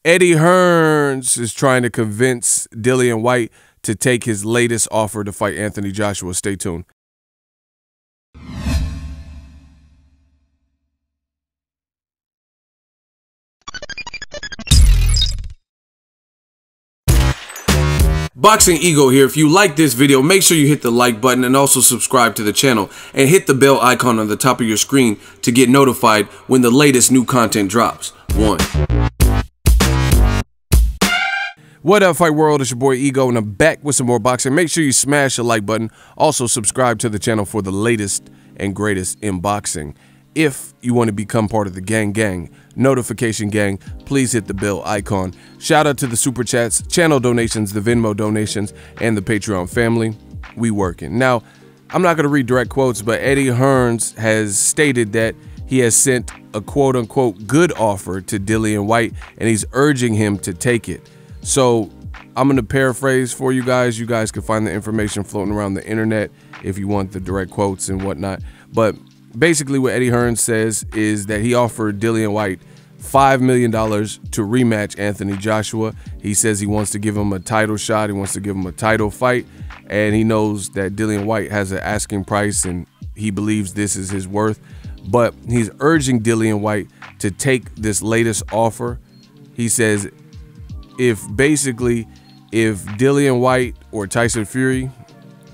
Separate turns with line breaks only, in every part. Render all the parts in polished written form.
Eddie Hearns is trying to convince Dillian Whyte to take his latest offer to fight Anthony Joshua. Stay tuned. Boxingego here. If you like this video, make sure you hit the like button and also subscribe to the channel and hit the bell icon on the top of your screen to get notified when the latest new content drops. What up, Fight World? It's your boy Ego, and I'm back with some more boxing. Make sure you smash the like button. Also subscribe to the channel for the latest and greatest in boxing. If you want to become part of the gang, notification gang, please hit the bell icon. Shout out to the super chats, channel donations, the Venmo donations, and the Patreon family. We working. Now, I'm not going to read direct quotes, but Eddie Hearns has stated that he has sent a quote-unquote good offer to Dillian Whyte, and he's urging him to take it. So I'm going to paraphrase for you guys. You guys can find the information floating around the internet if you want the direct quotes and whatnot. But basically what Eddie Hearns says is that he offered Dillian Whyte $5 million to rematch Anthony Joshua. He says he wants to give him a title shot. He wants to give him a title fight. And he knows that Dillian Whyte has an asking price and he believes this is his worth. But he's urging Dillian Whyte to take this latest offer. He says if Dillian Whyte or Tyson Fury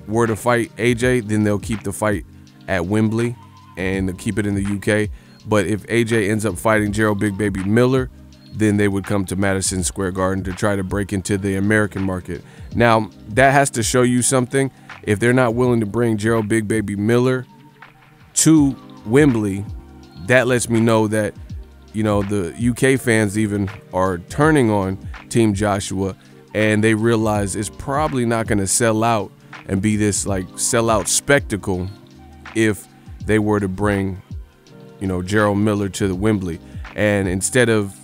were to fight AJ, then they'll keep the fight at Wembley and they'll keep it in the UK. But if AJ ends up fighting Gerald Big Baby Miller, then they would come to Madison Square Garden to try to break into the American market. Now, that has to show you something. If they're not willing to bring Gerald Big Baby Miller to Wembley, that lets me know that, you know, the UK fans even are turning on Team Joshua, and they realize it's probably not going to sell out and be this like sellout spectacle if they were to bring, you know, Gerald Miller to the Wembley. And instead of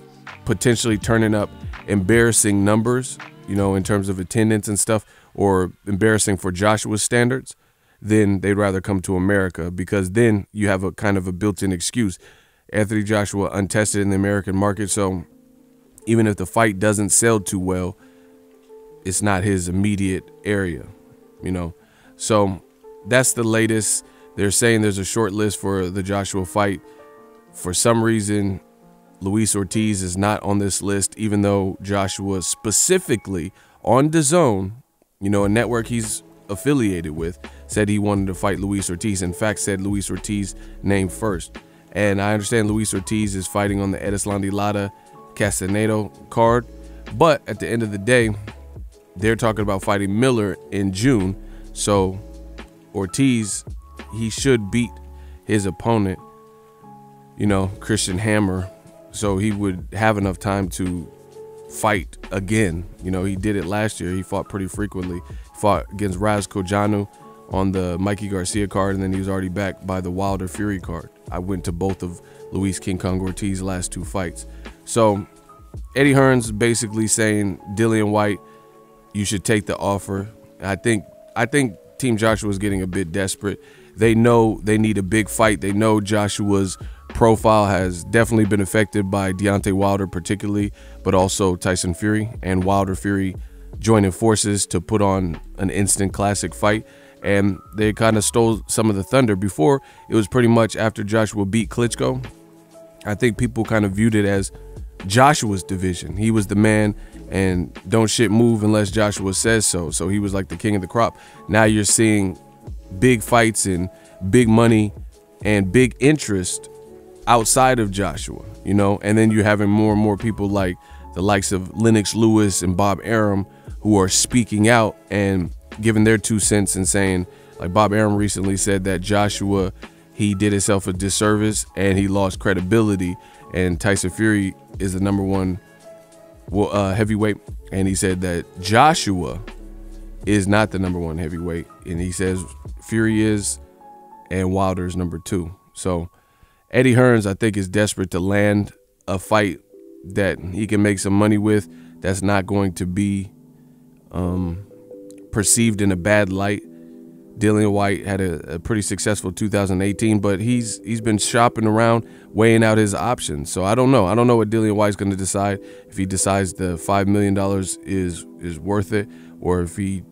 potentially turning up embarrassing numbers, you know, in terms of attendance and stuff, or embarrassing for Joshua's standards, then they'd rather come to America, because then you have a kind of a built-in excuse. Anthony Joshua untested in the American market, so even if the fight doesn't sell too well, it's not his immediate area, you know. So that's the latest. They're saying there's a short list for the Joshua fight. For some reason, Luis Ortiz is not on this list, even though Joshua specifically on DAZN, you know, a network he's affiliated with, said he wanted to fight Luis Ortiz. In fact, said Luis Ortiz name first. And I understand Luis Ortiz is fighting on the Erislandy Lara Castanedo card. But at the end of the day, they're talking about fighting Miller in June. So Ortiz, he should beat his opponent, you know, Christian Hammer, so he would have enough time to fight again. You know, he did it last year. He fought pretty frequently. Fought against Raz Kojanu on the Mikey Garcia card, and then he was already back by the Wilder Fury card. I went to both of Luis King Kong Ortiz's last two fights. So Eddie Hearns basically saying, Dillian Whyte, you should take the offer. I think Team Joshua is getting a bit desperate. They know they need a big fight. They know Joshua's profile has definitely been affected by Deontay Wilder particularly, but also Tyson Fury and Wilder Fury joining forces to put on an instant classic fight. And they kind of stole some of the thunder. Before, it was pretty much after Joshua beat Klitschko, I think people kind of viewed it as Joshua's division. He was the man, and don't shit move unless Joshua says so. So he was like the king of the crop. Now you're seeing big fights and big money and big interest outside of Joshua, you know, and then you're having more and more people like the likes of Lennox Lewis and Bob Arum who are speaking out and giving their 2 cents and saying, like Bob Arum recently said that Joshua, he did himself a disservice and he lost credibility, and Tyson Fury is the #1 heavyweight, and he said that Joshua is not the #1 heavyweight, and he says Fury is, and Wilder's #2. So Eddie Hearns, I think, is desperate to land a fight that he can make some money with, that's not going to be perceived in a bad light. Dillian Whyte had a pretty successful 2018, but he's been shopping around, weighing out his options. So I don't know. I don't know what Dillian Whyte's going to decide, if he decides the $5 million is worth it, or if he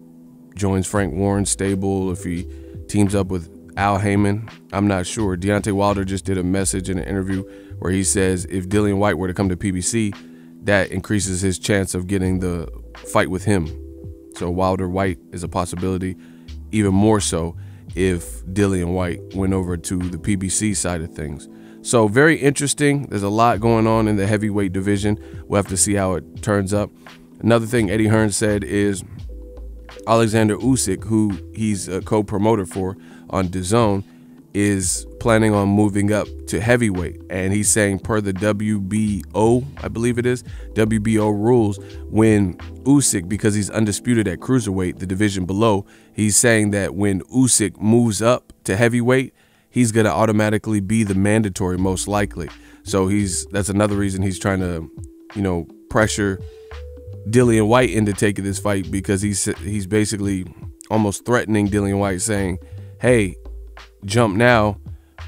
joins Frank Warren's stable, if he teams up with Al Heyman. I'm not sure. Deontay Wilder just did a message in an interview where he says if Dillian Whyte were to come to PBC, that increases his chance of getting the fight with him. So Wilder Whyte is a possibility, even more so if Dillian Whyte went over to the PBC side of things. So very interesting. There's a lot going on in the heavyweight division. We'll have to see how it turns up. Another thing Eddie Hearn said is Alexander Usyk, who he's a co-promoter for on DAZN, is planning on moving up to heavyweight. And he's saying per the WBO, I believe it is, WBO rules, when Usyk, because he's undisputed at cruiserweight, the division below, he's saying that when Usyk moves up to heavyweight, he's going to automatically be the mandatory most likely. So that's another reason he's trying to, pressure Dillian Whyte into taking this fight, because he's basically almost threatening Dillian Whyte, saying, hey, jump now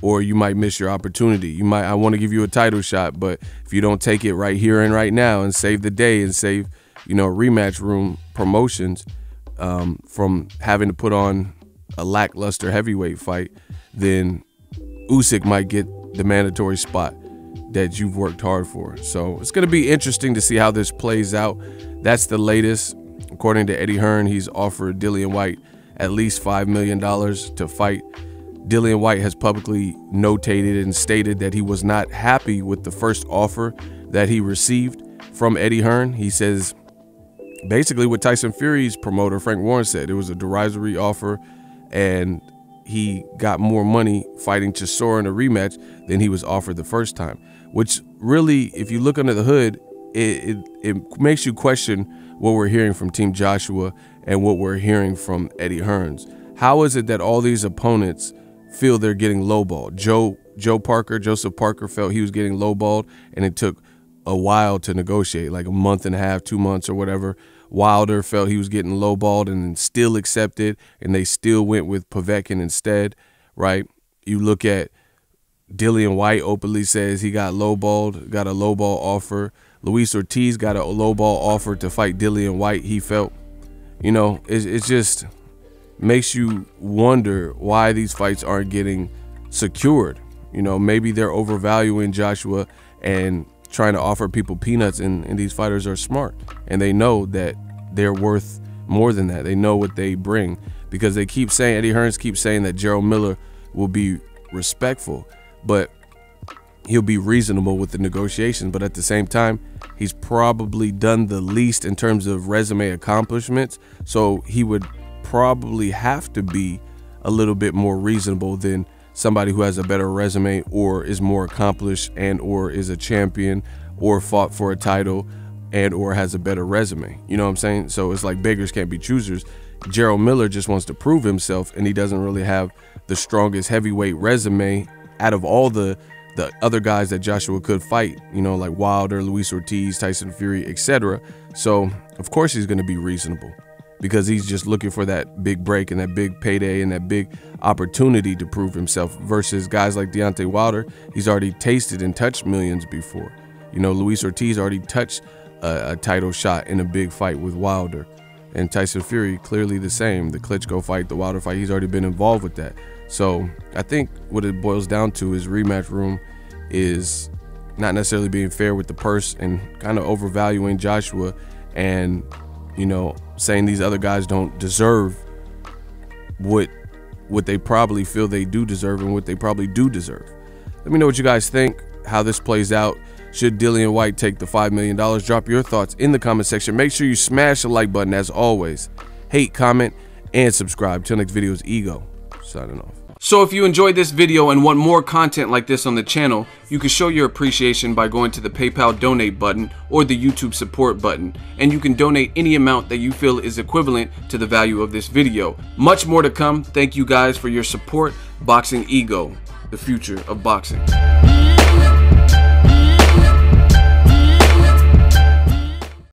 or you might miss your opportunity. I want to give you a title shot, but if you don't take it right here and right now and save the day and save, rematch room promotions from having to put on a lackluster heavyweight fight, then Usyk might get the mandatory spot that you've worked hard for. So it's going to be interesting to see how this plays out. That's the latest. According to Eddie Hearn, he's offered Dillian Whyte at least $5 million to fight. Dillian Whyte has publicly notated and stated that he was not happy with the first offer that he received from Eddie Hearn. He says basically what Tyson Fury's promoter, Frank Warren, said. It was a derisory offer, and he got more money fighting Chisora in a rematch than he was offered the first time, which really, if you look under the hood, it makes you question what we're hearing from Team Joshua and what we're hearing from Eddie Hearns. How is it that all these opponents feel they're getting lowballed? Joseph Parker felt he was getting lowballed, and it took a while to negotiate, like a month and a half, 2 months or whatever. Wilder felt he was getting lowballed and still accepted, and they still went with Povetkin instead, right? You look at Dillian Whyte openly says he got lowballed, got a lowball offer. Luis Ortiz got a lowball offer to fight Dillian Whyte. He felt, it just makes you wonder why these fights aren't getting secured. Maybe they're overvaluing Joshua and trying to offer people peanuts, and these fighters are smart, and they know that they're worth more than that. They know what they bring, because they keep saying, Eddie Hearns keeps saying that Gerald Miller will be respectful, but he'll be reasonable with the negotiations. But at the same time, he's probably done the least in terms of resume accomplishments, so he would probably have to be a little bit more reasonable than somebody who has a better resume or is more accomplished and or is a champion or fought for a title and or has a better resume. You know what I'm saying? So it's like beggars can't be choosers. Gerald Miller just wants to prove himself, and he doesn't really have the strongest heavyweight resume out of all the other guys that Joshua could fight, like Wilder, Luis Ortiz, Tyson Fury, etc. So of course he's going to be reasonable, because he's just looking for that big break and that big payday and that big opportunity to prove himself, versus guys like Deontay Wilder. He's already tasted and touched millions before. Luis Ortiz already touched a title shot in a big fight with Wilder. And Tyson Fury, clearly the same. The Klitschko fight, the Wilder fight, he's already been involved with that. So I think what it boils down to is rematch room is not necessarily being fair with the purse and kind of overvaluing Joshua and, saying these other guys don't deserve what they probably feel they do deserve and what they probably do deserve. Let me know what you guys think, how this plays out. Should Dillian Whyte take the $5 million? Drop your thoughts in the comment section. Make sure you smash the like button as always. Hate, comment, and subscribe. Till next video is Ego, signing off. So if you enjoyed this video and want more content like this on the channel, you can show your appreciation by going to the PayPal donate button or the YouTube support button, and you can donate any amount that you feel is equivalent to the value of this video. Much more to come. Thank you guys for your support. Boxingego, the future of boxing.